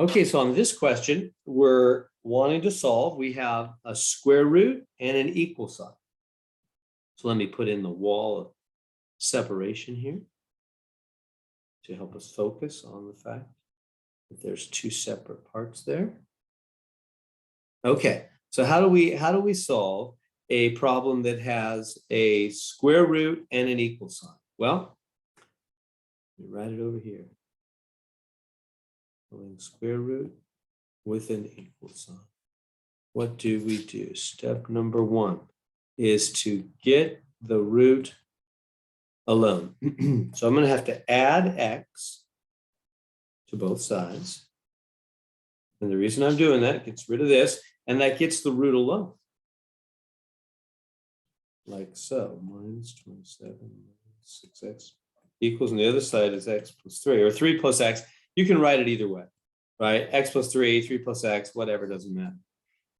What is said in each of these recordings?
Okay, so on this question, we're wanting to solve. We have a square root and an equal sign. So let me put in the wall of separation here to help us focus on the fact that there's two separate parts there. Okay, so how do we solve a problem that has a square root and an equal sign? Well, let me write it over here. Square root with an equal sign. What do we do? Step number one is to get the root alone. So I'm going to have to add x to both sides. And the reason I'm doing that gets rid of this, and that gets the root alone. Like so, minus 27 minus 6x equals, and the other side is x plus 3, or 3 plus x. You can write it either way, right? X plus 3, 3 plus x, whatever, doesn't matter.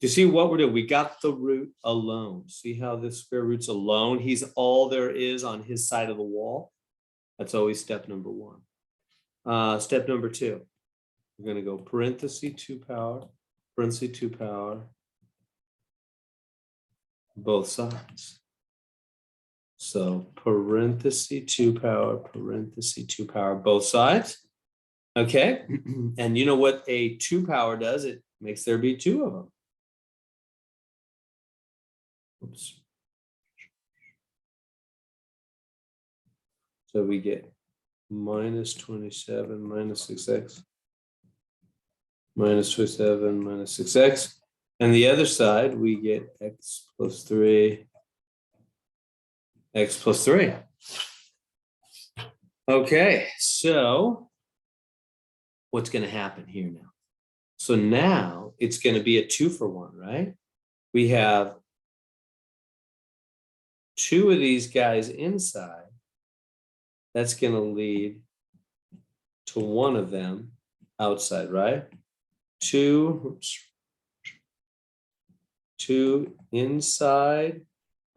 Do you see what we're doing? We got the root alone. See how this square root's alone? He's all there is on his side of the wall. That's always step number one. Step number two, we're going to go parenthesis 2 power, parenthesis 2 power, both sides. So parenthesis 2 power, parenthesis 2 power, both sides. Okay, and you know what a 2 power does? It makes there be two of them. Oops. So we get minus 27 minus 6x, minus 27 minus 6x. And the other side, we get x plus 3, x plus 3. Okay, so what's going to happen here now? So now it's going to be a 2 for 1, right? We have two of these guys inside. That's going to lead to one of them outside, right? Two inside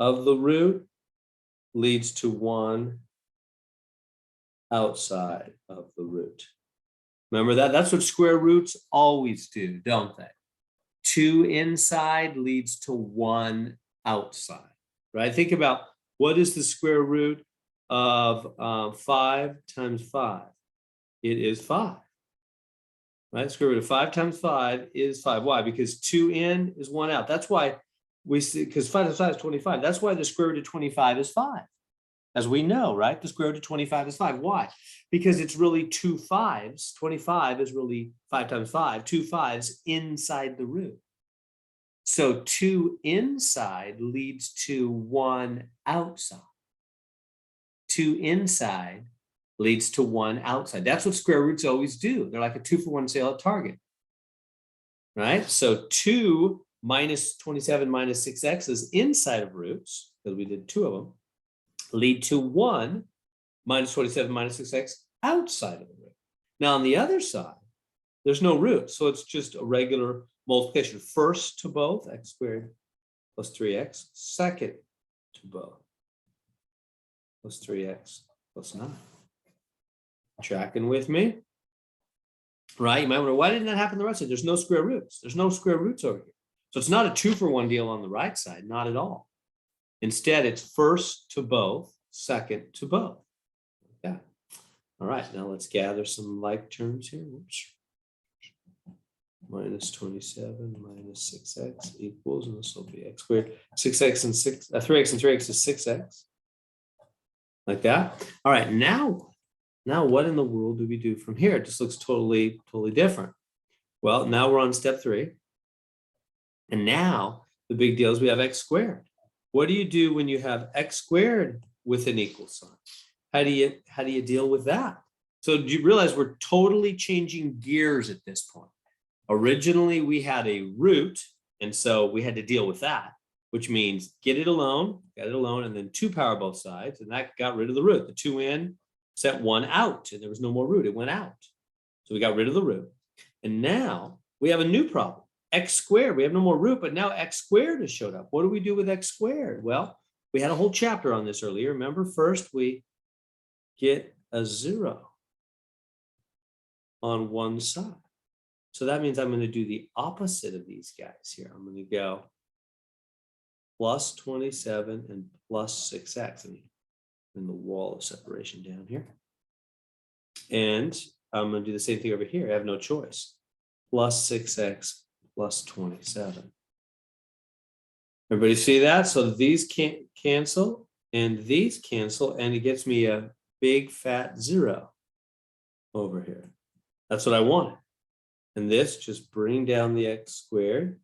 of the root leads to one outside of the root. Remember that? That's what square roots always do, don't they? 2 inside leads to 1 outside, right? Think about, what is the square root of 5 times 5? It is 5, right? Square root of 5 times 5 is 5. Why? Because 2 in is 1 out. That's why we see, because 5 times 5 is 25. That's why the square root of 25 is 5. As we know, right? The square root of 25 is 5. Why? Because it's really 2 5s. 25 is really 5 times 5. 2 5s inside the root. So 2 inside leads to 1 outside. 2 inside leads to 1 outside. That's what square roots always do. They're like a 2 for 1 sale at Target, right? So 2 minus 27 minus 6x is inside of roots, because we did 2 of them, lead to 1 minus 27 minus 6x outside of the root. Now on the other side, there's no root, so it's just a regular multiplication. First to both, x squared plus 3x. Second to both, plus 3x plus 9. Tracking with me? Right? You might wonder, why didn't that happen on the right side? There's no square roots. There's no square roots over here. So it's not a 2 for 1 deal on the right side, not at all. Instead, it's first to both, second to both. Yeah. All right, now let's gather some like terms here. Oops. Minus 27 minus 6x equals, and this will be x squared. 6x and 3x and 3x is 6x. Like that. All right, now what in the world do we do from here? It just looks totally different. Well, now we're on step 3. And now the big deal is we have x squared. What do you do when you have x squared with an equal sign? How do you deal with that? So do you realize we're totally changing gears at this point? Originally, we had a root, and so we had to deal with that, which means get it alone, and then 2 power both sides, and that got rid of the root. The 2 in set 1 out, and there was no more root. It went out. So we got rid of the root. And now we have a new problem. X squared, we have no more root, but now x squared has showed up. What do we do with x squared? Well, we had a whole chapter on this earlier. Remember, first we get a 0 on one side. So that means I'm going to do the opposite of these guys here. I'm going to go plus 27 and plus 6x. In the wall of separation down here. And I'm going to do the same thing over here. I have no choice. Plus 6x plus 27. Everybody see that? So these can't cancel and these cancel, and it gets me a big fat 0 over here. That's what I wanted. And this, just bring down the x squared.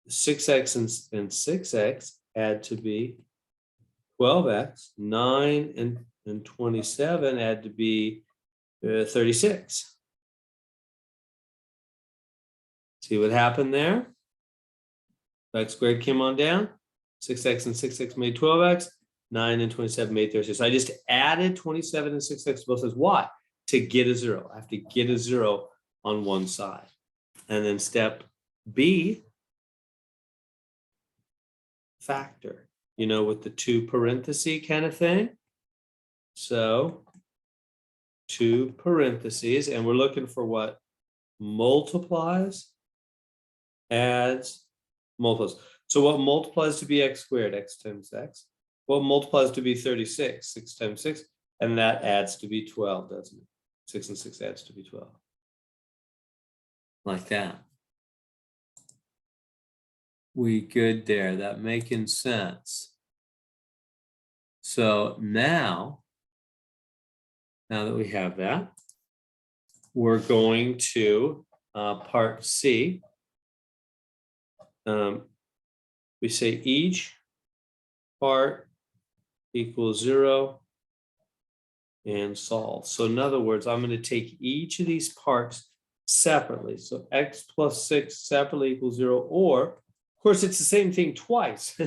6x and 6x add to be 12x. 9 and 27 add to be 36. See what happened there? X squared came on down. 6x and 6x made 12x. 9 and 27 made 36. So I just added 27 and 6x to both sides. Why? To get a 0. I have to get a 0 on one side. And then step B, factor. You know, with the 2 parentheses kind of thing. So 2 parentheses, and we're looking for what? Multiplies, adds, multiplies. So what multiplies to be x squared? X times x. What multiplies to be 36? 6 times 6. And that adds to be 12, doesn't it? 6 and 6 adds to be 12. Like that. We good there. That making sense. So now that we have that, we're going to part C. We say each part equals 0 and solve. So in other words, I'm going to take each of these parts separately. So x plus 6 separately equals 0, or of course it's the same thing twice.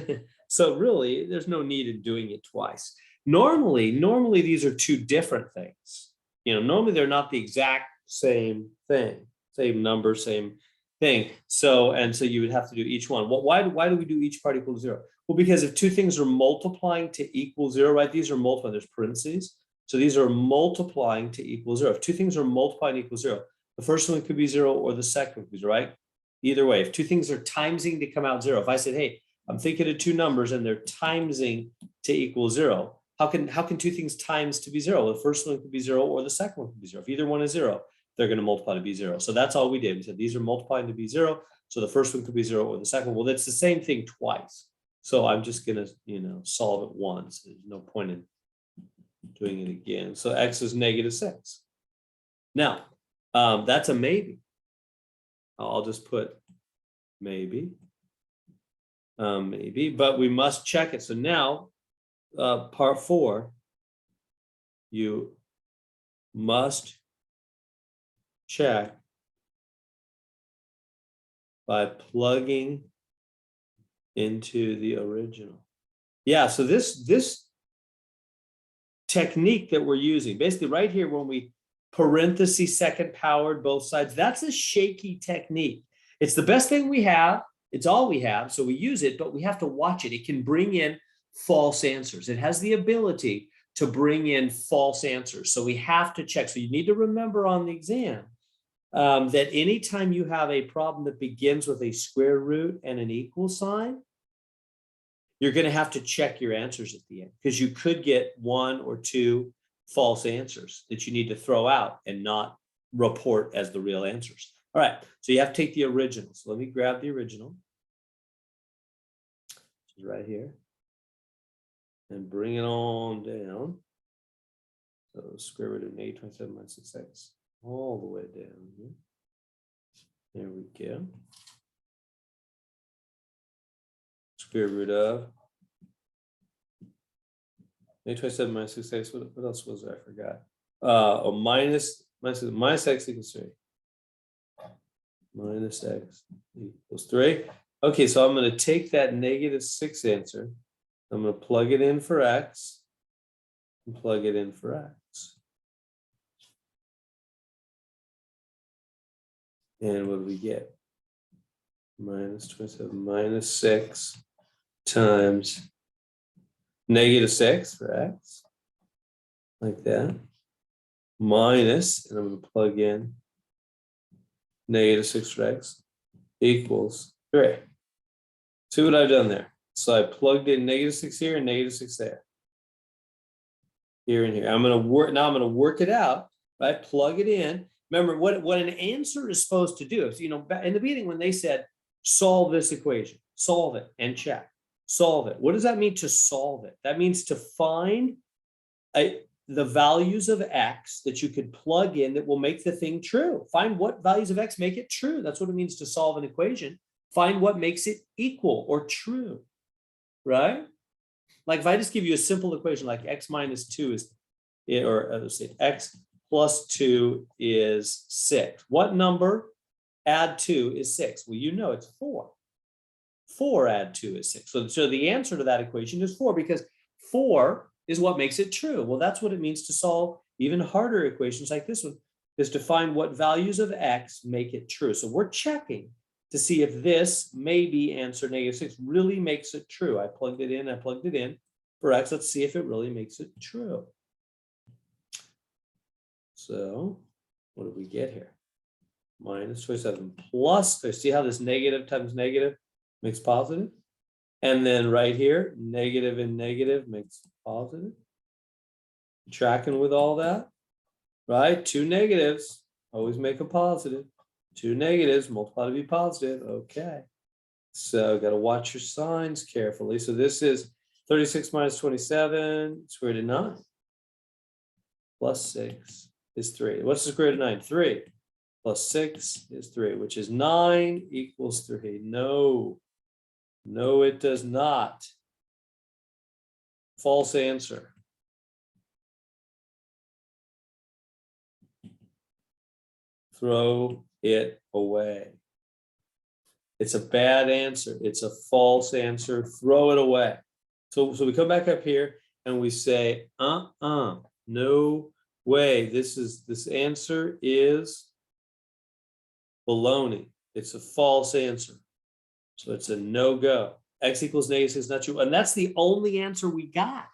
So really there's no need in doing it twice. Normally these are two different things. You know, normally they're not the exact same thing, same number, same thing. So you would have to do each one. Well, why do we do each part equal to 0? Well, because if two things are multiplying to equal 0, right? These are multiplying, there's parentheses. So these are multiplying to equal 0. If two things are multiplying to equal 0, the first one could be 0 or the second could be 0, right? Either way, if two things are timesing to come out 0, if I said, hey, I'm thinking of two numbers and they're timesing to equal 0, how can two things times to be 0? Well, the first one could be 0 or the second one could be 0. If either one is 0, they're going to multiply to be 0. So that's all we did. We said these are multiplying to be 0. So the first one could be 0 or the second one. Well, that's the same thing twice. So I'm just going to, solve it once. There's no point in doing it again. So x is -6. Now, that's a maybe. I'll just put maybe. Maybe, but we must check it. So now, part 4, you must check by plugging into the original. Yeah, so this technique that we're using, basically right here when we parentheses second powered both sides, that's a shaky technique. It's the best thing we have. It's all we have, so we use it, but we have to watch it. It can bring in false answers. It has the ability to bring in false answers. So we have to check. So you need to remember on the exam that anytime you have a problem that begins with a square root and an equal sign, you're going to have to check your answers at the end, because you could get 1 or 2 false answers that you need to throw out and not report as the real answers. All right, so you have to take the original. So let me grab the original, which is right here, and bring it on down. So square root of -27 minus 6x all the way down here. There we go. Square root of -27 minus 6x. What else was there? I forgot. Minus x equals 3. Minus x equals 3. Okay, so I'm going to take that -6 answer. I'm going to plug it in for x and plug it in for x. And what do we get? -27 minus 6 times -6 for x, like that, minus, and I'm going to plug in negative 6 for x equals 3. See what I've done there? So I plugged in negative 6 here and negative 6 there. Here and here. I'm going to work, now I'm going to work it out, right? Plug it in. Remember what an answer is supposed to do is, you know, in the beginning when they said, solve this equation, solve it and check, solve it. What does that mean to solve it? That means to find the values of x that you could plug in that will make the thing true. Find what values of x make it true. That's what it means to solve an equation. Find what makes it equal or true, right? Like if I just give you a simple equation like x minus 2 is, or let's say x plus 2 is 6. What number add 2 is 6? Well, you know it's 4. 4 add 2 is 6. So the answer to that equation is 4 because 4 is what makes it true. Well, that's what it means to solve even harder equations like this one, is to find what values of x make it true. So we're checking to see if this maybe answer negative 6 really makes it true. I plugged it in for x. Let's see if it really makes it true. So what do we get here? Minus 27 plus, see how this negative times negative makes positive? And then right here, negative and negative makes positive. Tracking with all that, right? 2 negatives always make a positive. 2 negatives multiply to be positive. Okay. So got to watch your signs carefully. So this is 36 minus 27 square root of 9 plus 6 is 3. What's the square root of 9? 3 plus 6 is 3, which is 9 equals 3. No, it does not. False answer. Throw it away. It's a bad answer. It's a false answer. Throw it away. So we come back up here and we say, no way. This answer is baloney. It's a false answer. So it's a no-go. X equals negative 6 is not true. And that's the only answer we got.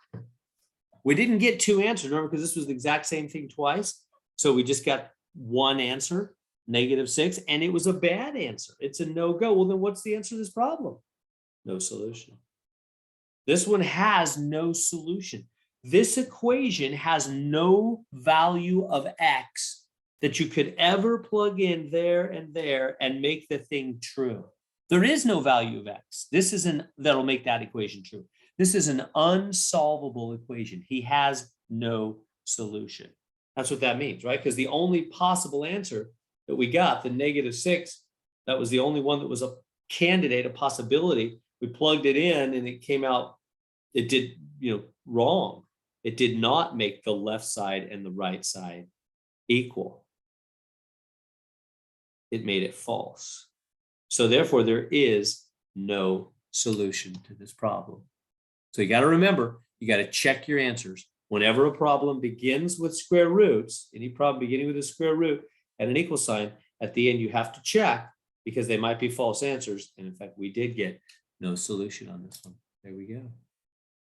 We didn't get 2 answers, remember, because this was the exact same thing twice. So we just got one answer, negative 6, and it was a bad answer. It's a no-go. Well, then what's the answer to this problem? No solution. This one has no solution. This equation has no value of x that you could ever plug in there and make the thing true. There is no value of x. That'll make that equation true. This is an unsolvable equation. He has no solution. That's what that means, right? Because the only possible answer that we got, the negative 6, that was the only one that was a candidate, a possibility. We plugged it in and it came out, it did, wrong. It did not make the left side and the right side equal. It made it false. So therefore, there is no solution to this problem. So you got to remember, you got to check your answers. Whenever a problem begins with square roots, any problem beginning with a square root and an equal sign, at the end you have to check because they might be false answers. And in fact, we did get no solution on this one. There we go.